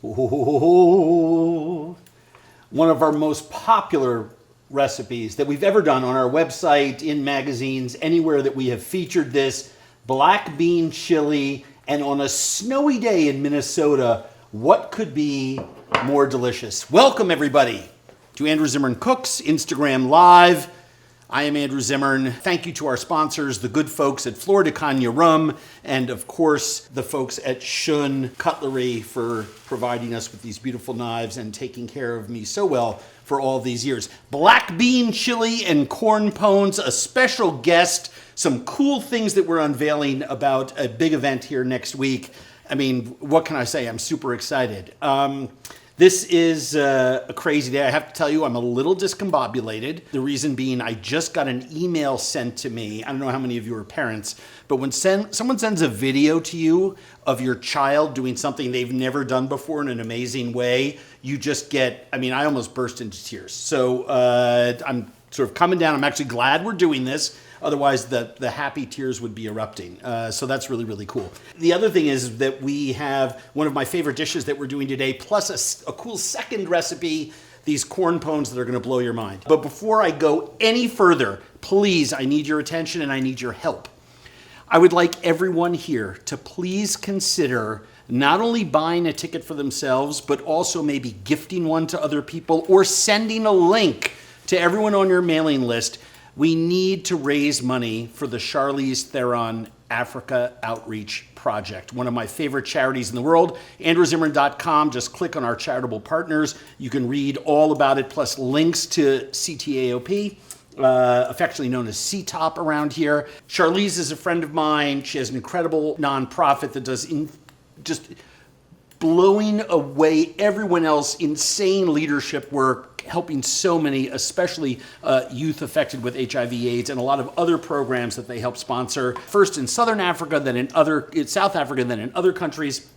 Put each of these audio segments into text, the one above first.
Oh, one of our most popular recipes that we've ever done on our website, in magazines, anywhere that we have featured this, black bean chili, and on a snowy day in Minnesota, what could be more delicious? Welcome everybody to Andrew Zimmern Cooks, Instagram Live. I am Andrew Zimmern. Thank you to our sponsors, the good folks at Flor de Caña Rum, and of course, the folks at Shun Cutlery for providing us with these beautiful knives and taking care of me so well for all these years. Black bean chili and corn pones, a special guest, some cool things that we're unveiling about a big event here next week. I mean, what can I say? I'm super excited. This is a crazy day. I have to tell you, I'm a little discombobulated. The reason being, I just got an email sent to me. I don't know how many of you are parents, but when someone sends a video to you of your child doing something they've never done before in an amazing way, you just get, I almost burst into tears. So I'm sort of coming down. I'm actually glad we're doing this. Otherwise, the happy tears would be erupting. So that's really, really cool. The other thing is that we have one of my favorite dishes that we're doing today, plus a cool second recipe, these corn pones that are gonna blow your mind. But before I go any further, please, I need your attention and I need your help. I would like everyone here to please consider not only buying a ticket for themselves, but also maybe gifting one to other people or sending a link to everyone on your mailing list. We need to raise money for the Charlize Theron Africa Outreach Project, one of my favorite charities in the world. AndrewZimmern.com, just click on our charitable partners. You can read all about it, plus links to CTAOP, affectionately known as CTOP around here. Charlize is a friend of mine. She has an incredible nonprofit that does just blowing away everyone else, insane leadership work, helping so many, especially youth affected with HIV/AIDS, and a lot of other programs that they help sponsor, first in Southern Africa, then in South Africa, then in other countries.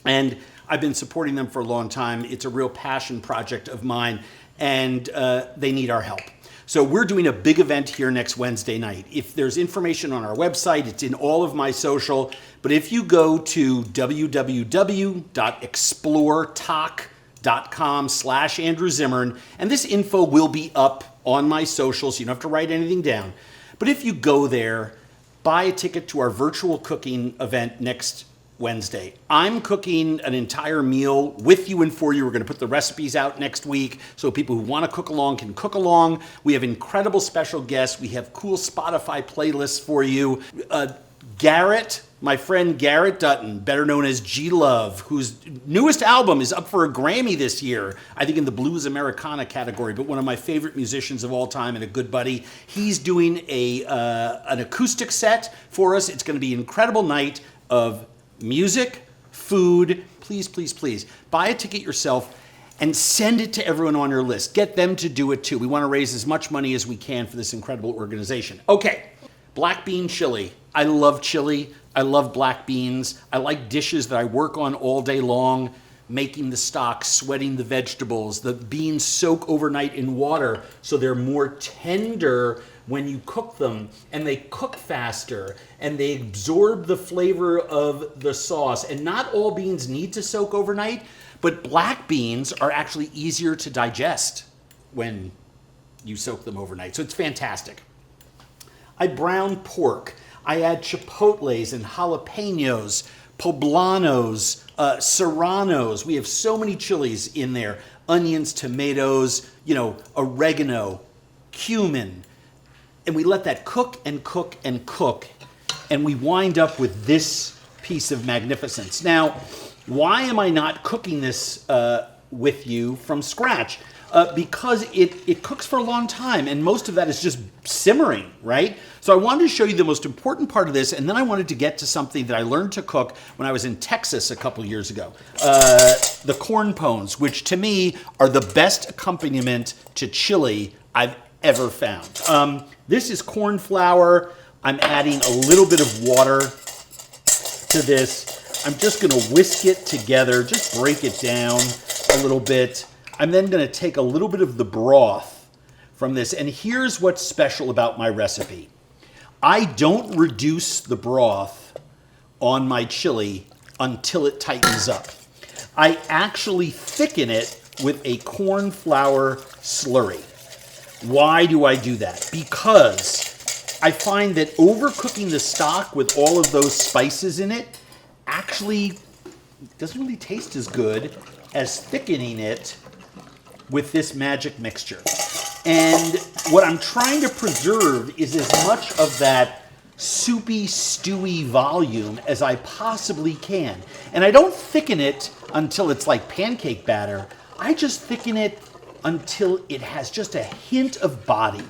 And I've been supporting them for a long time. It's a real passion project of mine, and they need our help. So we're doing a big event here next Wednesday night. If there's information on our website, it's in all of my social, but if you go to www.exploretalk.com/Andrew Zimmern, and this info will be up on my social, so you don't have to write anything down. But if you go there, buy a ticket to our virtual cooking event next Wednesday. I'm cooking an entire meal with you and for you. We're going to put the recipes out next week so people who want to cook along can cook along. We have incredible special guests. We have cool Spotify playlists for you. Garrett, my friend Garrett Dutton, better known as G-Love, whose newest album is up for a Grammy this year, I think in the Blues Americana category, but one of my favorite musicians of all time and a good buddy. He's doing an acoustic set for us. It's going to be an incredible night of music, food. Please, please, please buy a ticket yourself and send it to everyone on your list. Get them to do it too. We want to raise as much money as we can for this incredible organization. Okay, black bean chili. I love chili. I love black beans. I like dishes that I work on all day long, making the stock, sweating the vegetables. The beans soak overnight in water so they're more tender when you cook them, and they cook faster, and they absorb the flavor of the sauce. And not all beans need to soak overnight, but black beans are actually easier to digest when you soak them overnight. So it's fantastic. I brown pork. I add chipotles and jalapenos, poblanos, serranos. We have so many chilies in there. Onions, tomatoes, oregano, cumin. And we let that cook and cook and cook, and we wind up with this piece of magnificence. Now, why am I not cooking this with you from scratch? Because it cooks for a long time, and most of that is just simmering, right? So I wanted to show you the most important part of this, and then I wanted to get to something that I learned to cook when I was in Texas a couple years ago. The corn pones, which to me are the best accompaniment to chili I've ever found. This is corn flour. I'm adding a little bit of water to this. I'm just gonna whisk it together, just break it down a little bit. I'm then gonna take a little bit of the broth from this, and here's what's special about my recipe. I don't reduce the broth on my chili until it tightens up. I actually thicken it with a corn flour slurry. Why do I do that? Because I find that overcooking the stock with all of those spices in it actually doesn't really taste as good as thickening it with this magic mixture. And what I'm trying to preserve is as much of that soupy, stewy volume as I possibly can. And I don't thicken it until it's like pancake batter. I just thicken it until it has just a hint of body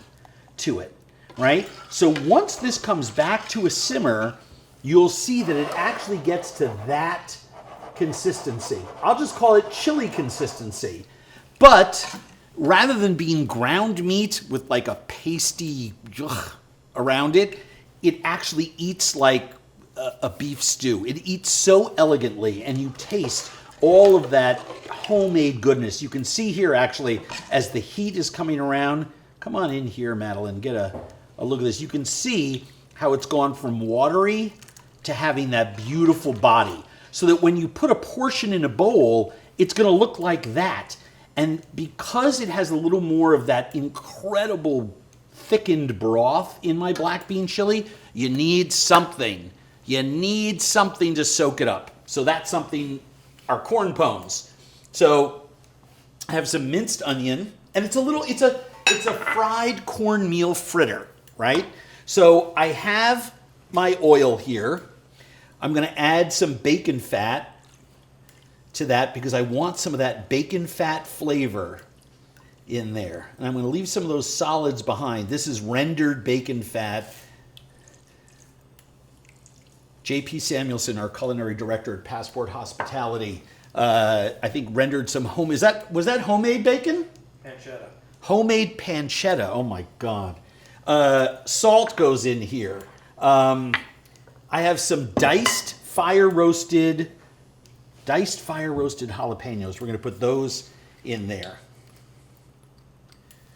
to it, right? So once this comes back to a simmer, you'll see that it actually gets to that consistency. I'll just call it chili consistency. But rather than being ground meat with like a pasty around it, it actually eats like a beef stew. It eats so elegantly, and you taste all of that homemade goodness. You can see here, actually, as the heat is coming around. Come on in here, Madeline. Get a look at this. You can see how it's gone from watery to having that beautiful body. So that when you put a portion in a bowl, it's going to look like that. And because it has a little more of that incredible thickened broth in my black bean chili, you need something. You need something to soak it up. So that's something, our corn pones. So I have some minced onion, and it's a fried cornmeal fritter, right? So I have my oil here. I'm going to add some bacon fat to that because I want some of that bacon fat flavor in there. And I'm going to leave some of those solids behind. This is rendered bacon fat. J.P. Samuelson, our culinary director at Passport Hospitality, I think rendered some home. Was that homemade bacon? Pancetta. Homemade pancetta. Oh my God. Salt goes in here. I have some diced fire roasted jalapenos. We're going to put those in there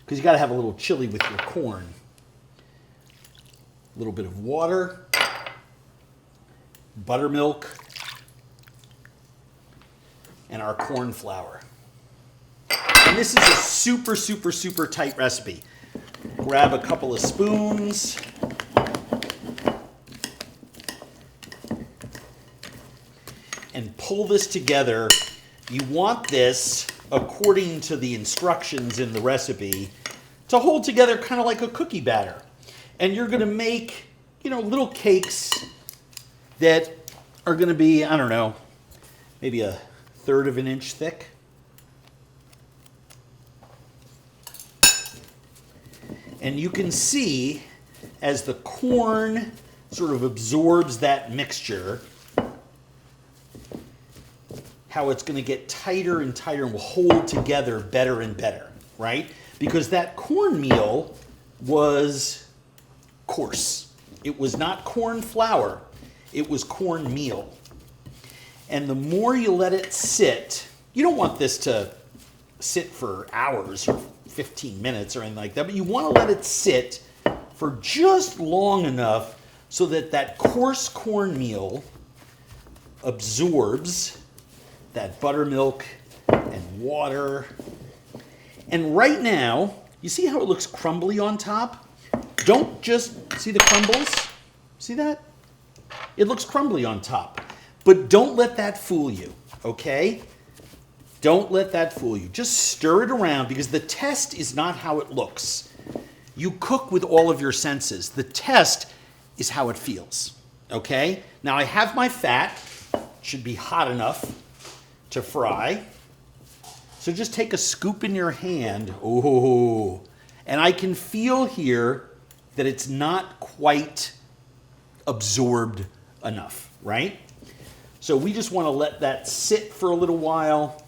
because you got to have a little chili with your corn. A little bit of water, buttermilk, and our corn flour. And this is a super, super, super tight recipe. Grab a couple of spoons. And pull this together. You want this, according to the instructions in the recipe, to hold together kind of like a cookie batter. And you're going to make, little cakes that are going to be, I don't know, maybe 1/3 of an inch thick. And you can see as the corn sort of absorbs that mixture, how it's going to get tighter and tighter and will hold together better and better, right? Because that cornmeal was coarse. It was not corn flour. It was cornmeal. And the more you let it sit, you don't want this to sit for hours or 15 minutes or anything like that, but you want to let it sit for just long enough so that that coarse cornmeal absorbs that buttermilk and water. And right now, you see how it looks crumbly on top? Don't just see the crumbles. See that? It looks crumbly on top. But don't let that fool you, okay? Don't let that fool you. Just stir it around because the test is not how it looks. You cook with all of your senses. The test is how it feels, okay? Now I have my fat. It should be hot enough to fry. So just take a scoop in your hand. Oh, and I can feel here that it's not quite absorbed enough, right? So we just want to let that sit for a little while.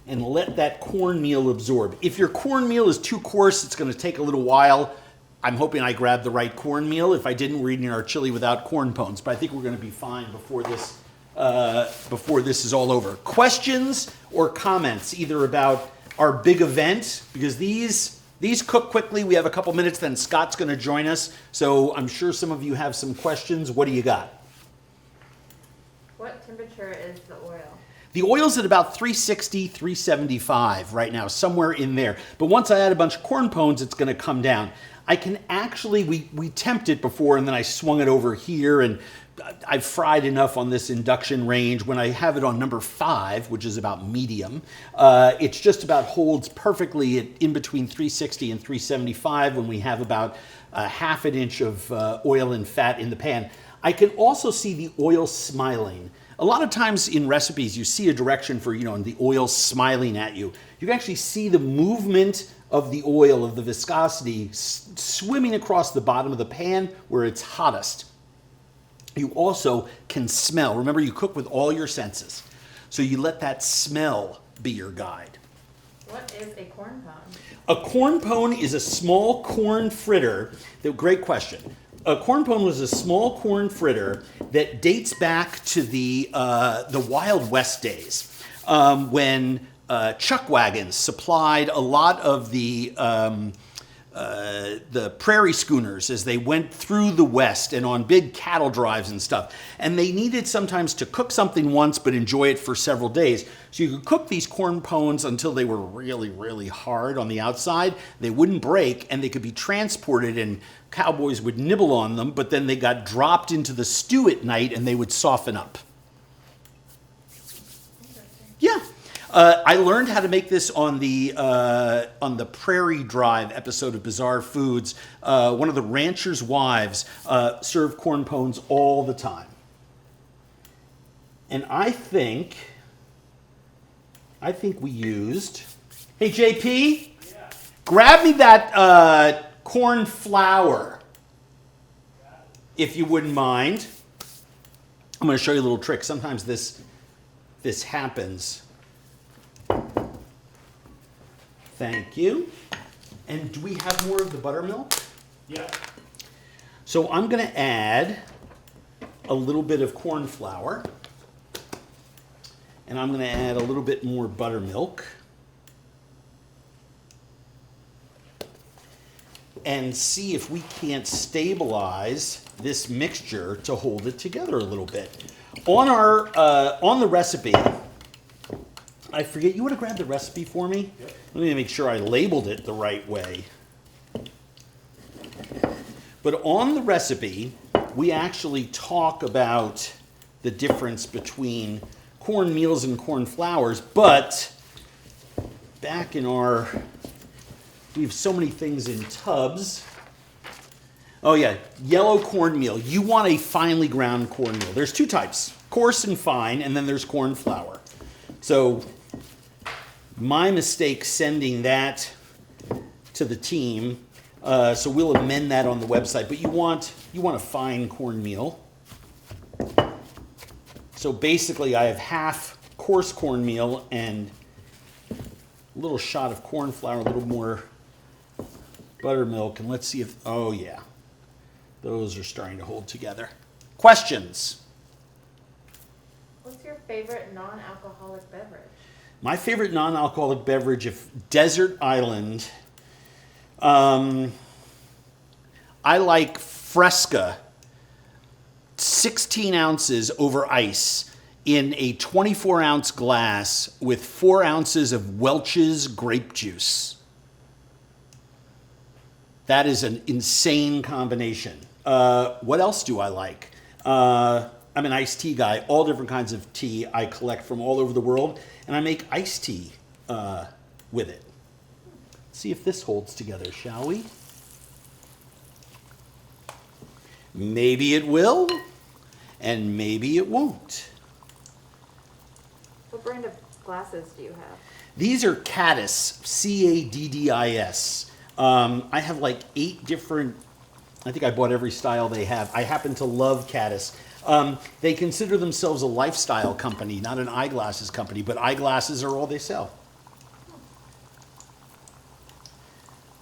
And let that cornmeal absorb. If your cornmeal is too coarse, it's going to take a little while. I'm hoping I grabbed the right cornmeal. If I didn't, we're eating our chili without corn pones. But I think we're going to be fine before this is all over. Questions or comments, either about our big event, because these These cook quickly. We have a couple minutes, then Scott's going to join us. So I'm sure some of you have some questions. What do you got? What temperature is the oil? The oil's at about 360, 375 right now, somewhere in there. But once I add a bunch of corn pones, it's going to come down. I can actually, we temped it before, and then I swung it over here, and I've fried enough on this induction range. When I have it on number 5, which is about medium, it's just about holds perfectly in between 360 and 375 when we have about half an inch of oil and fat in the pan. I can also see the oil smiling. A lot of times in recipes, you see a direction for, the oil smiling at you. You can actually see the movement of the oil, of the viscosity, swimming across the bottom of the pan where it's hottest. You also can smell. Remember, you cook with all your senses. So you let that smell be your guide. What is a corn pone? A corn pone is a small corn fritter. Great question. A corn pone was a small corn fritter that dates back to the Wild West days, when chuck wagons supplied a lot of the prairie schooners as they went through the West and on big cattle drives and stuff. And they needed sometimes to cook something once but enjoy it for several days. So you could cook these corn pones until they were really, really hard on the outside. They wouldn't break, and they could be transported, and cowboys would nibble on them, but then they got dropped into the stew at night and they would soften up. Yeah. I learned how to make this on the Prairie Drive episode of Bizarre Foods. One of the ranchers' wives served corn pones all the time. And I think we used... Hey, JP? Yeah. Grab me that corn flour, if you wouldn't mind. I'm going to show you a little trick. Sometimes this happens. Thank you. And do we have more of the buttermilk? Yeah. So I'm going to add a little bit of corn flour. And I'm going to add a little bit more buttermilk. And see if we can't stabilize this mixture to hold it together a little bit. On the recipe, I forget, you want to grab the recipe for me? Yep. Let me make sure I labeled it the right way. But on the recipe, we actually talk about the difference between corn meals and corn flours, but back in we have so many things in tubs. Oh yeah, yellow cornmeal. You want a finely ground cornmeal. There's two types, coarse and fine, and then there's corn flour. So my mistake sending that to the team. So we'll amend that on the website. But you want a fine cornmeal. So basically, I have half coarse cornmeal and a little shot of corn flour, a little more buttermilk, and let's see if, oh yeah, those are starting to hold together. Questions? What's your favorite non-alcoholic beverage? My favorite non-alcoholic beverage, if desert island, I like Fresca, 16 ounces over ice in a 24-ounce glass with 4 ounces of Welch's grape juice. That is an insane combination. What else do I like? I'm an iced tea guy. All different kinds of tea I collect from all over the world, and I make iced tea with it. Let's see if this holds together, shall we? Maybe it will, and maybe it won't. What brand of glasses do you have? These are Caddis, Caddis. I have like 8 different, I think I bought every style they have. I happen to love Caddis. They consider themselves a lifestyle company, not an eyeglasses company, but eyeglasses are all they sell.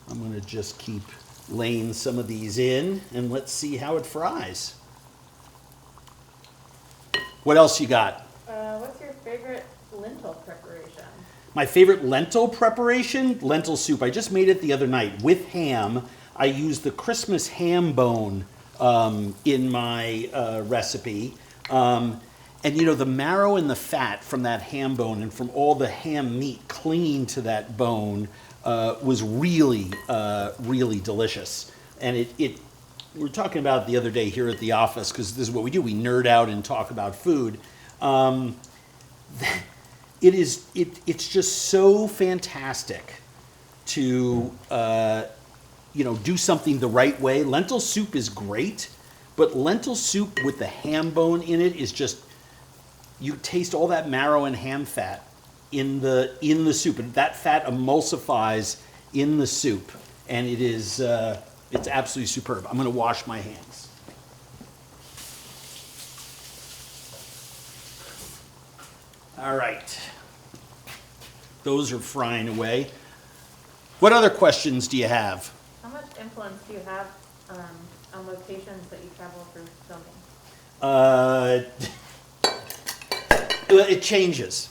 I'm going to just keep laying some of these in, and let's see how it fries. What else you got? What's your favorite lentil preparation? My favorite lentil preparation, lentil soup. I just made it the other night with ham. I used the Christmas ham bone in my recipe. And you know, the marrow and the fat from that ham bone and from all the ham meat clinging to that bone was really, really delicious. And we were talking about it the other day here at the office, because this is what we do. We nerd out and talk about food. It's just so fantastic to do something the right way. Lentil soup is great, but lentil soup with the ham bone in it is just, you taste all that marrow and ham fat in the soup, and that fat emulsifies in the soup, and it's absolutely superb. I'm going to wash my hands. All right. Those are frying away. What other questions do you have? How much influence do you have on locations that you travel for filming? It changes.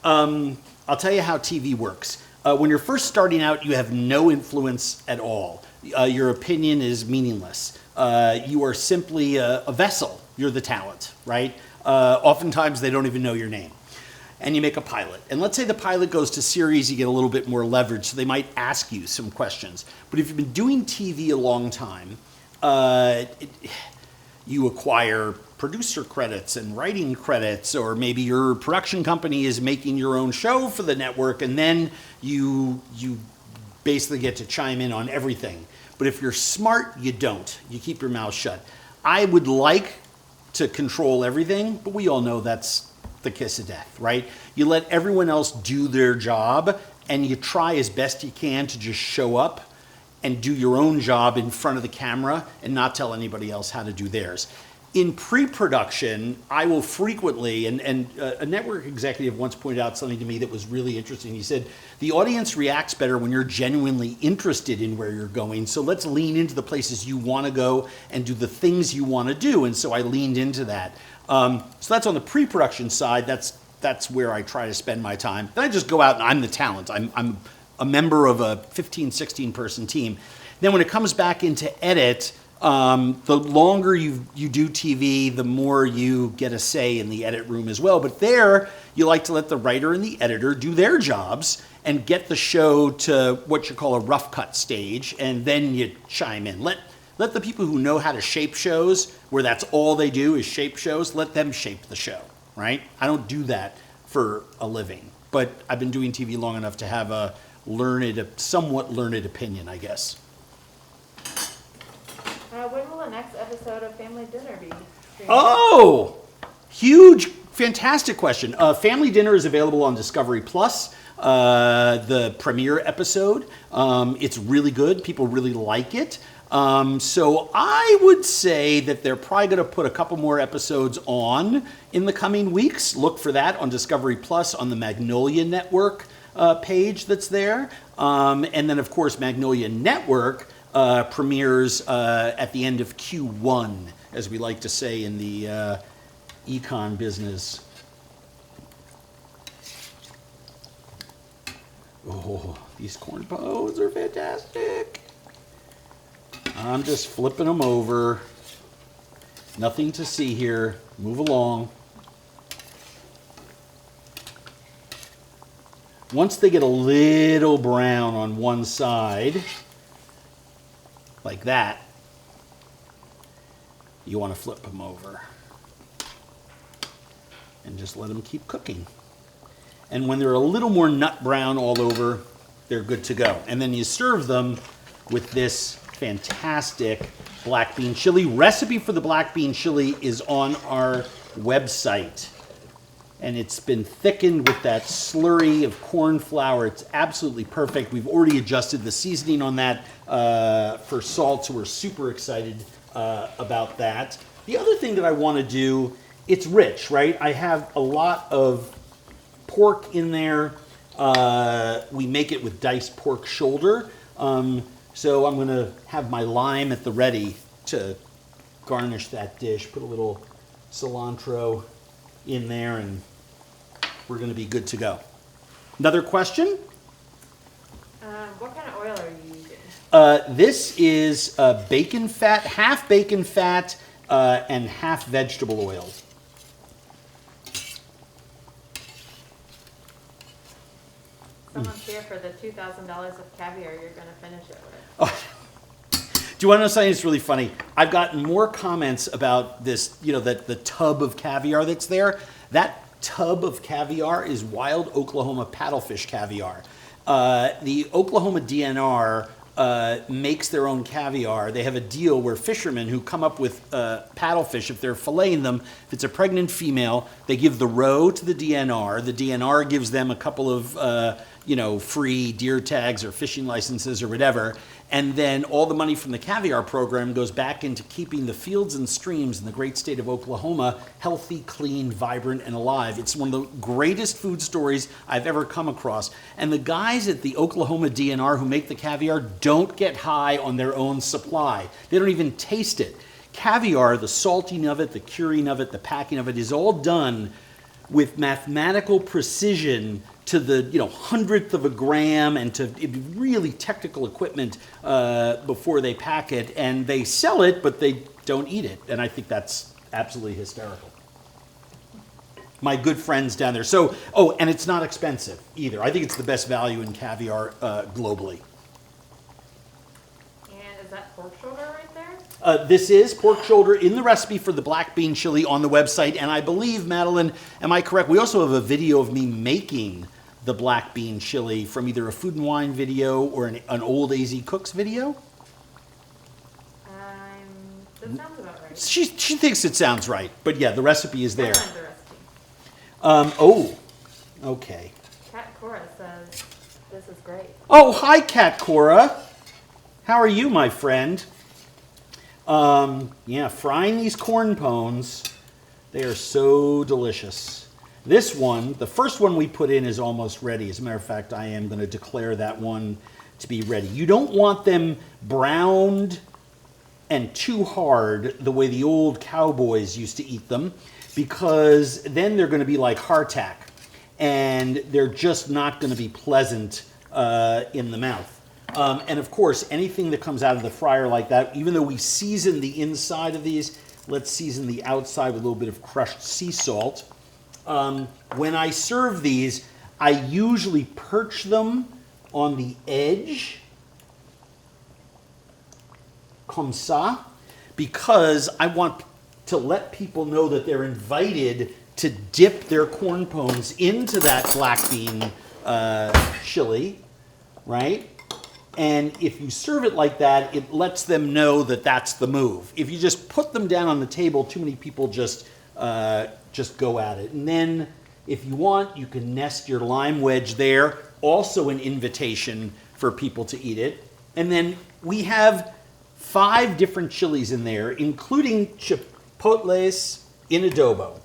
I'll tell you how TV works. When you're first starting out, you have no influence at all. Your opinion is meaningless. You are simply a vessel. You're the talent, right? Oftentimes, they don't even know your name. And you make a pilot. And let's say the pilot goes to series, you get a little bit more leverage, so they might ask you some questions. But if you've been doing TV a long time, you acquire producer credits and writing credits, or maybe your production company is making your own show for the network, and then you basically get to chime in on everything. But if you're smart, you don't. You keep your mouth shut. I would like to control everything, but we all know that's the kiss of death, right? You let everyone else do their job, and you try as best you can to just show up and do your own job in front of the camera and not tell anybody else how to do theirs. In pre-production, I will frequently, and a network executive once pointed out something to me that was really interesting. He said, the audience reacts better when you're genuinely interested in where you're going, so let's lean into the places you want to go and do the things you want to do. And so I leaned into that. So that's on the pre-production side. That's where I try to spend my time. Then I just go out and I'm the talent. I'm a member of a 15, 16 person team. Then when it comes back into edit, the longer you do TV, the more you get a say in the edit room as well. But there, you like to let the writer and the editor do their jobs and get the show to what you call a rough cut stage, and then you chime in. Let the people who know how to shape shows, where that's all they do is shape shows, let them shape the show, right? I don't do that for a living, but I've been doing TV long enough to have a somewhat learned opinion, I guess. When will the next episode of Family Dinner be streamed? Oh, huge, fantastic question. Family Dinner is available on Discovery Plus, the premiere episode. It's really good. People really like it. So I would say that they're probably going to put a couple more episodes on in the coming weeks. Look for that on Discovery Plus on the Magnolia Network page that's there. And then, of course, Magnolia Network premieres at the end of Q1, as we like to say in the econ business. Oh, these corn pones are fantastic. I'm just flipping them over. Nothing to see here. Move along. Once they get a little brown on one side, like that, you want to flip them over and just let them keep cooking. And when they're a little more nut brown all over, they're good to go. And then you serve them with this fantastic black bean chili. Recipe for the black bean chili is on our website. And it's been thickened with that slurry of corn flour. It's absolutely perfect. We've already adjusted the seasoning on that for salt, so we're super excited about that. The other thing that I want to do, it's rich, right? I have a lot of pork in there. We make it with diced pork shoulder. So I'm going to have my lime at the ready to garnish that dish. Put a little cilantro in there, and we're going to be good to go. Another question? What kind of oil are you using? This is bacon fat, half bacon fat, and half vegetable oil. Someone's here for the $2,000 of caviar you're going to finish it with. Oh. Do you want to know something that's really funny? I've gotten more comments about this, the tub of caviar that's there. That tub of caviar is wild Oklahoma paddlefish caviar. The Oklahoma DNR makes their own caviar. They have a deal where fishermen who come up with paddlefish, if they're filleting them, if it's a pregnant female, they give the roe to the DNR. The DNR gives them a couple of free deer tags or fishing licenses or whatever. And then all the money from the caviar program goes back into keeping the fields and streams in the great state of Oklahoma healthy, clean, vibrant, and alive. It's one of the greatest food stories I've ever come across. And the guys at the Oklahoma DNR who make the caviar don't get high on their own supply. They don't even taste it. Caviar, the salting of it, the curing of it, the packing of it is all done with mathematical precision to the hundredth of a gram and to really technical equipment before they pack it, and they sell it, but they don't eat it, and I think that's absolutely hysterical. My good friends down there. So, and it's not expensive either. I think it's the best value in caviar globally. And is that pork shoulder right there? This is pork shoulder in the recipe for the black bean chili on the website, and I believe, Madeline, am I correct? We also have a video of me making the black bean chili from either a Food and Wine video or an old AZ Cooks video. That sounds about right. She thinks it sounds right, but yeah, the recipe is there. I'll find the recipe. Okay. Kat Cora says, this is great. Oh, hi, Kat Cora. How are you, my friend? Yeah, frying these corn pones. They are so delicious. This one, the first one we put in is almost ready. As a matter of fact, I am going to declare that one to be ready. You don't want them browned and too hard the way the old cowboys used to eat them, because then they're going to be like hardtack, and they're just not going to be pleasant in the mouth. And of course, anything that comes out of the fryer like that, even though we season the inside of these, let's season the outside with a little bit of crushed sea salt. When I serve these, I usually perch them on the edge, comme ça, because I want to let people know that they're invited to dip their corn pones into that black bean chili, right? And if you serve it like that, it lets them know that that's the move. If you just put them down on the table, too many people just go at it. And then if you want, you can nest your lime wedge there, also an invitation for people to eat it. And then we have 5 different chilies in there, including chipotles in adobo.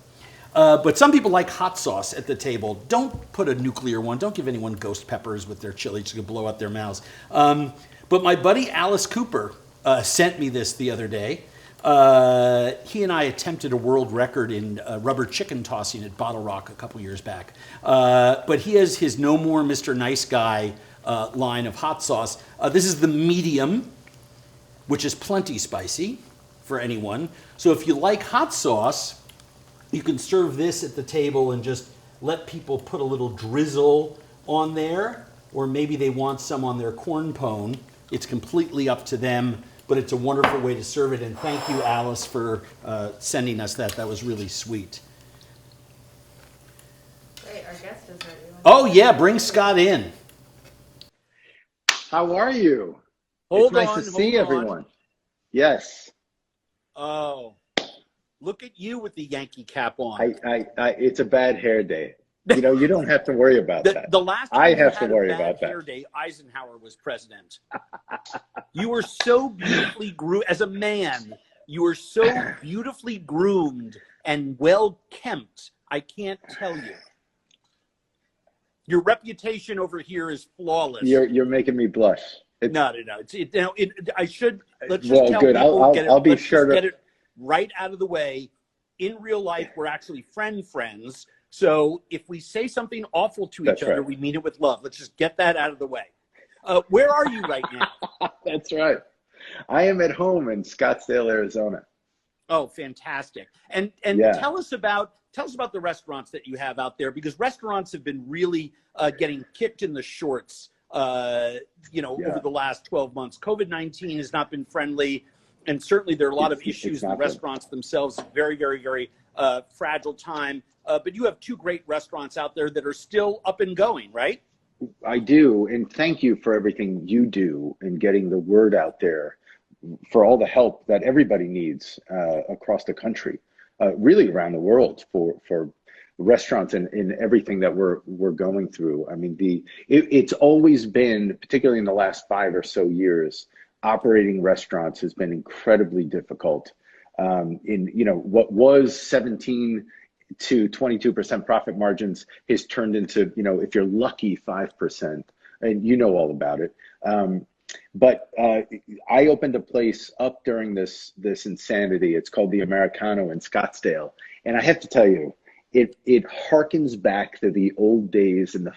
But some people like hot sauce at the table. Don't put a nuclear one. Don't give anyone ghost peppers with their chili. It's going to blow out their mouths. But my buddy Alice Cooper sent me this the other day. He and I attempted a world record in rubber chicken tossing at Bottle Rock a couple years back. But he has his No More Mr. Nice Guy line of hot sauce. This is the medium, which is plenty spicy for anyone. So if you like hot sauce, you can serve this at the table and just let people put a little drizzle on there, or maybe they want some on their corn pone. It's completely up to them, but it's a wonderful way to serve it. And thank you, Alice, for sending us that. That was really sweet. Great, our guest is ready. Oh, yeah, bring Scott in. How are you? Hold it's on, nice to see hold on. everyone. Yes. Oh, look at you with the Yankee cap on. It's a bad hair day. You know, you don't have to worry about that. The last time I have you to had a worry bad about hair that. day, Eisenhower was president. You were so beautifully groomed as a man. You were so beautifully groomed and well kempt. I can't tell you. Your reputation over here is flawless. You're making me blush. No. I should let's just Well, tell good. people. I'll be let's sure just to get it right out of the way. In real life, we're actually friends. So if we say something awful to That's each other, right. we mean it with love. Let's just get that out of the way. Where are you right now? That's right. I am at home in Scottsdale, Arizona. Oh, fantastic. And Yeah. tell us about the restaurants that you have out there, because restaurants have been really getting kicked in the shorts, over the last 12 months. COVID-19 has not been friendly, and certainly there are a lot of issues in the restaurants themselves. Very, very, very fragile time. But you have two great restaurants out there that are still up and going, right? I do, and thank you for everything you do in getting the word out there, for all the help that everybody needs across the country, really around the world, for restaurants and in everything that we're going through. I mean, it's always been, particularly in the last 5 or so years, operating restaurants has been incredibly difficult. What was 17 to 22% profit margins has turned into, if you're lucky, 5%, and you know all about it. But I opened a place up during this insanity. It's called the Americano in Scottsdale, and I have to tell you, it harkens back to the old days and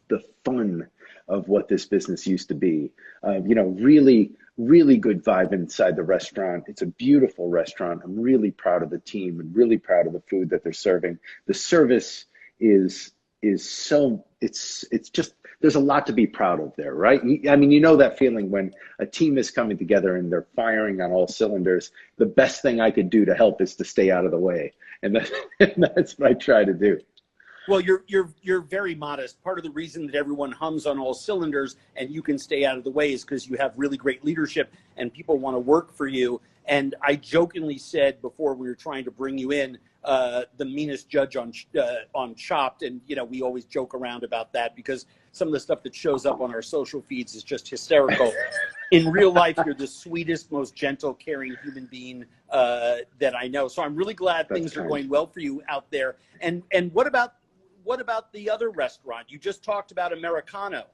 the fun of what this business used to be. Really, really good vibe inside the restaurant. It's a beautiful restaurant. I'm really proud of the team and really proud of the food that they're serving. The service is so, it's just, there's a lot to be proud of there, right? I mean, that feeling when a team is coming together and they're firing on all cylinders. The best thing I could do to help is to stay out of the way. And that's what I try to do. Well, you're very modest. Part of the reason that everyone hums on all cylinders and you can stay out of the way is because you have really great leadership and people want to work for you. And I jokingly said before we were trying to bring you in, the meanest judge on Chopped, and we always joke around about that because some of the stuff that shows up on our social feeds is just hysterical. In real life, you're the sweetest, most gentle, caring human being that I know. So I'm really glad things are going well for you out there. And what about the other restaurant? You just talked about Americano.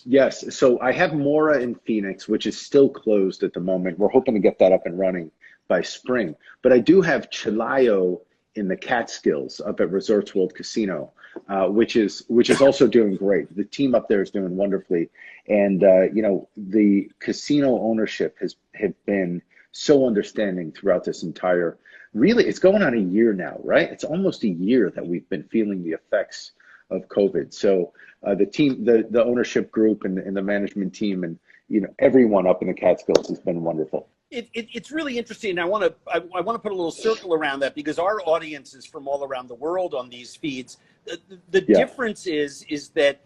Yes. So I have Mora in Phoenix, which is still closed at the moment. We're hoping to get that up and running by spring. But I do have Chilayo in the Catskills up at Resorts World Casino, which is also doing great. The team up there is doing wonderfully. And, the casino ownership have been so understanding throughout this entire, really, it's going on a year now, right? It's almost a year that we've been feeling the effects of COVID. So the team, the ownership group and the management team and, everyone up in the Catskills has been wonderful. It's really interesting. And I want to put a little circle around that because our audience is from all around the world on these feeds. The difference is that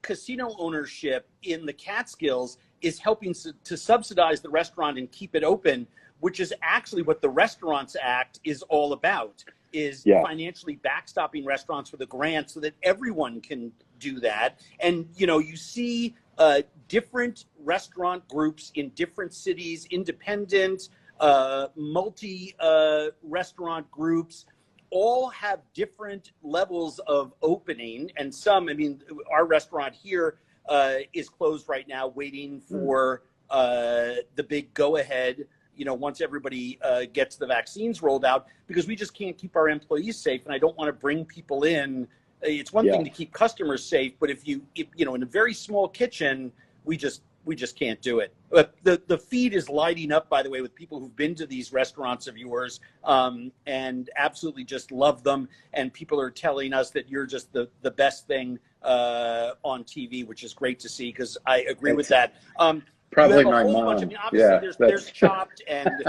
casino ownership in the Catskills is helping to subsidize the restaurant and keep it open, which is actually what the Restaurants Act is all about, is financially backstopping restaurants with a grant so that everyone can do that. And, you see different restaurant groups in different cities, independent, multi-restaurant groups, all have different levels of opening. And some, our restaurant here is closed right now, waiting for the big go-ahead, once everybody gets the vaccines rolled out, because we just can't keep our employees safe. And I don't want to bring people in. It's one thing to keep customers safe, but if in a very small kitchen, we just can't do it. But the feed is lighting up, by the way, with people who've been to these restaurants of yours and absolutely just love them. And people are telling us that you're just the best thing on TV, which is great to see, because I agree with that. Probably my mom. Obviously, there's Chopped and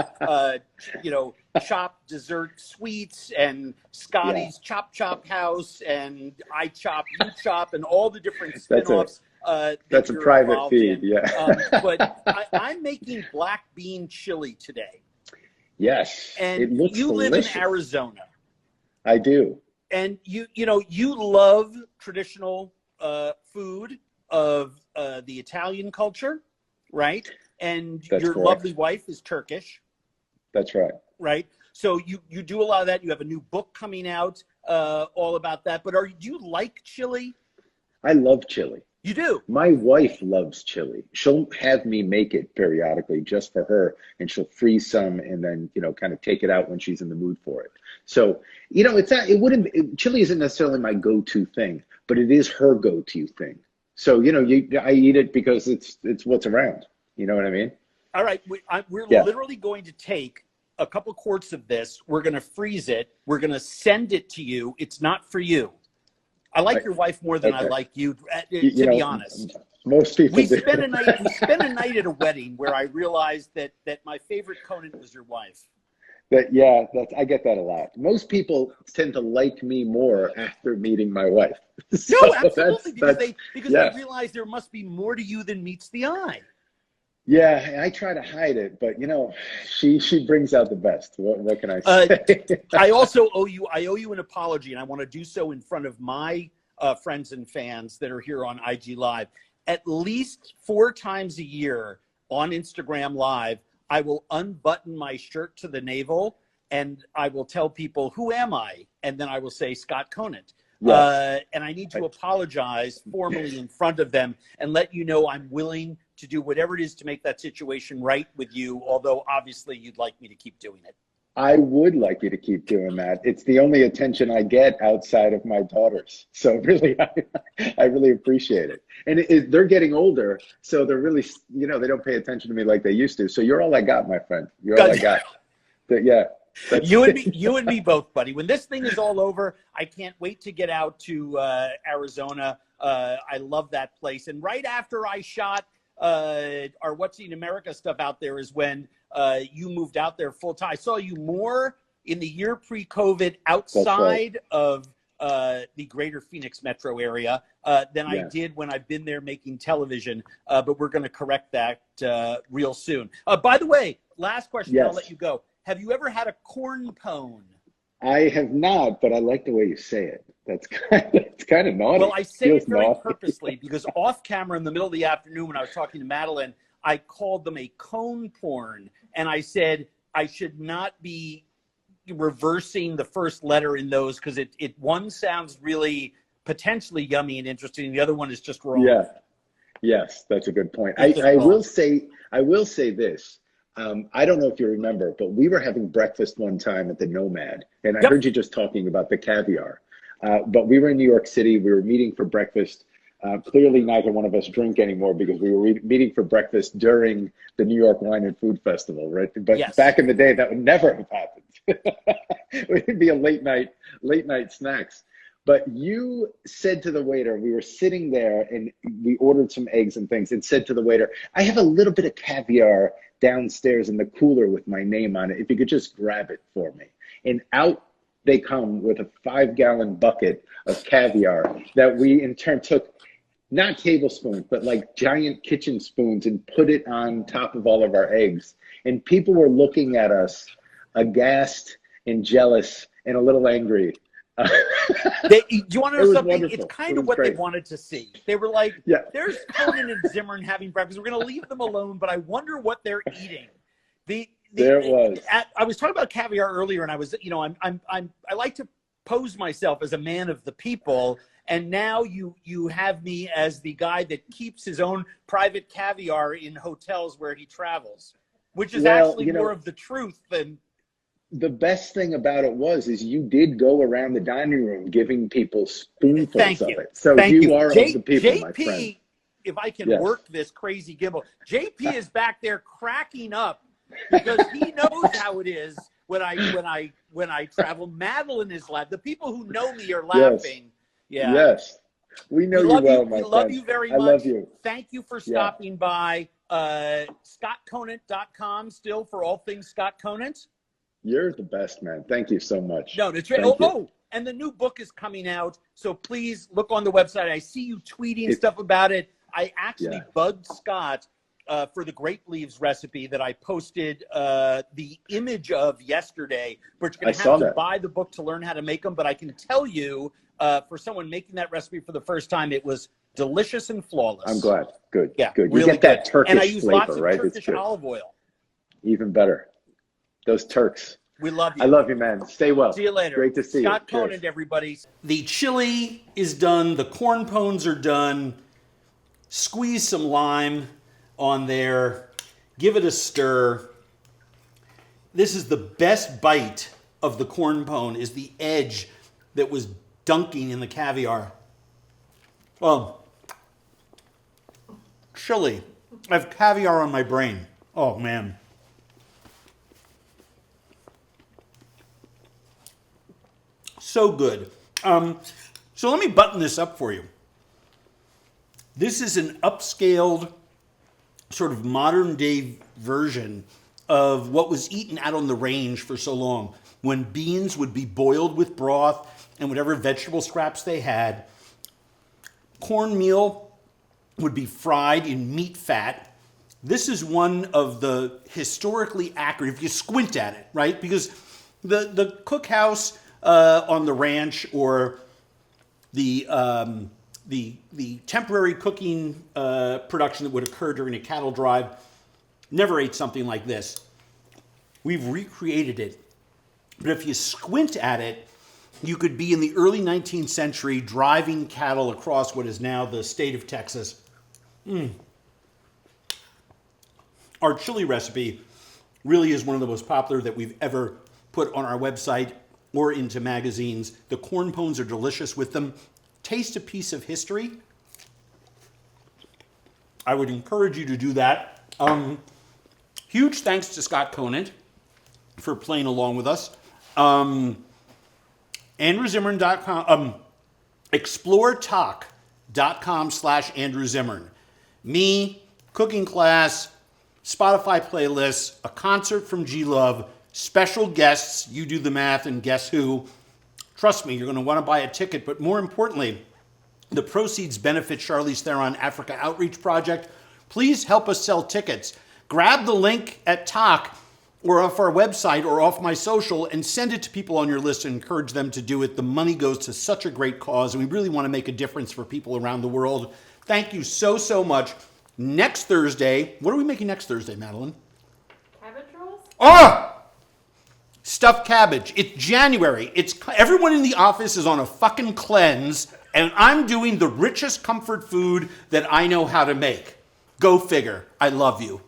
Chopped dessert sweets and Scotty's Chop House and I Chop, You Chop, and all the different spinoffs. That's a private feed, but I'm making black bean chili today. Yes, and it looks you delicious. Live in Arizona. I do. And you love traditional food of the Italian culture. Right. And That's your correct. lovely wife is Turkish. That's right. Right. So you do a lot of that. You have a new book coming out all about that. But do you like chili? I love chili. You do? My wife loves chili. She'll have me make it periodically just for her, and she'll freeze some and then, kind of take it out when she's in the mood for it. So, chili isn't necessarily my go-to thing, but it is her go-to thing. So, I eat it because it's what's around. You know what I mean? All right. We're Yeah. literally going to take a couple quarts of this. We're going to freeze it. We're going to send it to you. It's not for you. I like your wife more than I like you, to be honest. Most people We do. spent a night at a wedding where I realized that my favorite Conant was your wife. I get that a lot. Most people tend to like me more after meeting my wife. No, absolutely, because they yeah. realize there must be more to you than meets the eye. Yeah, I try to hide it, but she brings out the best. What can I say? I also owe you an apology, and I want to do so in front of my friends and fans that are here on IG Live. At least 4 times a year on Instagram Live, I will unbutton my shirt to the navel, and I will tell people, who am I? And then I will say, Scott Conant. Yes. And I need to apologize formally in front of them and let you know I'm willing to do whatever it is to make that situation right with you, although obviously you'd like me to keep doing it. I would like you to keep doing that. It's the only attention I get outside of my daughters. So really, I really appreciate it. And they're getting older, so they're really, they don't pay attention to me like they used to. So you're all I got, my friend. You're all I got. Yeah. You and me both, buddy. When this thing is all over, I can't wait to get out to Arizona. I love that place. And right after I shot our What's Eating America stuff out there is when you moved out there full time. I saw you more in the year pre-COVID outside of the greater Phoenix metro area than I did when I've been there making television. But we're going to correct that real soon. By the way, last question, I'll let you go. Have you ever had a corn pone? I have not, but I like the way you say it. It's kind of naughty. Well, I say it very purposely because off camera in the middle of the afternoon when I was talking to Madeline, I called them a cone porn. And I said I should not be reversing the first letter in those because one sounds really potentially yummy and interesting. The other one is just wrong. Yeah. Yes, that's a good point. I will say this. I don't know if you remember, but we were having breakfast one time at the Nomad, and I heard you just talking about the caviar. But we were in New York City. We were meeting for breakfast. Clearly, neither one of us drink anymore because we were meeting for breakfast during the New York Wine and Food Festival, right? But back in the day, that would never have happened. It would be a late night snacks. But you said to the waiter, we were sitting there and we ordered some eggs and things, and said to the waiter, I have a little bit of caviar downstairs in the cooler with my name on it. If you could just grab it for me. And out they come with a 5-gallon bucket of caviar that we in turn took, not tablespoons, but like giant kitchen spoons, and put it on top of all of our eggs. And people were looking at us aghast and jealous and a little angry. Do you want to know something? Wonderful. It's kind of what they wanted to see. They were like, there's Conan and Zimmern having breakfast. We're going to leave them alone, but I wonder what they're eating. There it was. I was talking about caviar earlier, and I was, I like to pose myself as a man of the people, and now you have me as the guy that keeps his own private caviar in hotels where he travels, which is actually more of the truth than. The best thing about it is you did go around the dining room giving people spoonfuls of it. So you are of the people, my friend. If I can work this crazy gimbal, JP is back there cracking up because he knows how it is when I travel. Madeline is laughing. The people who know me are laughing. Yes. We know you well, my friend. We love you very much. I love you. Thank you for stopping by. ScottConant.com still for all things Scott Conant. You're the best, man. Thank you so much. No, it's right. And the new book is coming out, so please look on the website. I see you tweeting stuff about it. I actually bugged Scott for the grape leaves recipe that I posted the image of yesterday, but you're going to have to buy the book to learn how to make them. But I can tell you, for someone making that recipe for the first time, it was delicious and flawless. I'm glad. Good. Yeah, good. Really you get that Turkish and I use flavor, lots of right? Turkish olive oil. Even better. Those Turks. We love you. I love you, man. Stay well. See you later. Great to see you. Scott Conant, everybody. The chili is done. The corn pones are done. Squeeze some lime on there. Give it a stir. This is the best bite of the corn pone, is the edge that was dunking in the caviar. Oh, chili. I have caviar on my brain. Oh, man. So good. So let me button this up for you. This is an upscaled, sort of modern day version of what was eaten out on the range for so long, when beans would be boiled with broth and whatever vegetable scraps they had. Cornmeal would be fried in meat fat. This is one of the historically accurate, if you squint at it, right? Because the cookhouse on the ranch, or the temporary cooking production that would occur during a cattle drive, never ate something like this. We've recreated it. But if you squint at it, you could be in the early 19th century driving cattle across what is now the state of Texas. Our chili recipe really is one of the most popular that we've ever put on our website or into magazines. The corn pones are delicious with them. Taste a piece of history. I would encourage you to do that. Huge thanks to Scott Conant for playing along with us. AndrewZimmern.com, exploretalk.com/Andrew Zimmern. Me, cooking class, Spotify playlists, a concert from G-Love, special guests, you do the math and guess who. Trust me, you're going to want to buy a ticket, but more importantly, the proceeds benefit Charlize Theron Africa Outreach Project. Please help us sell tickets. Grab the link at Talk or off our website or off my social and send it to people on your list and encourage them to do it. The money goes to such a great cause, and we really want to make a difference for people around the world. Thank you so much. Next Thursday, what are we making next Thursday, Madeline? Cabbage rolls? Ah! Stuffed cabbage. It's January. Everyone in the office is on a fucking cleanse, and I'm doing the richest comfort food that I know how to make. Go figure. I love you.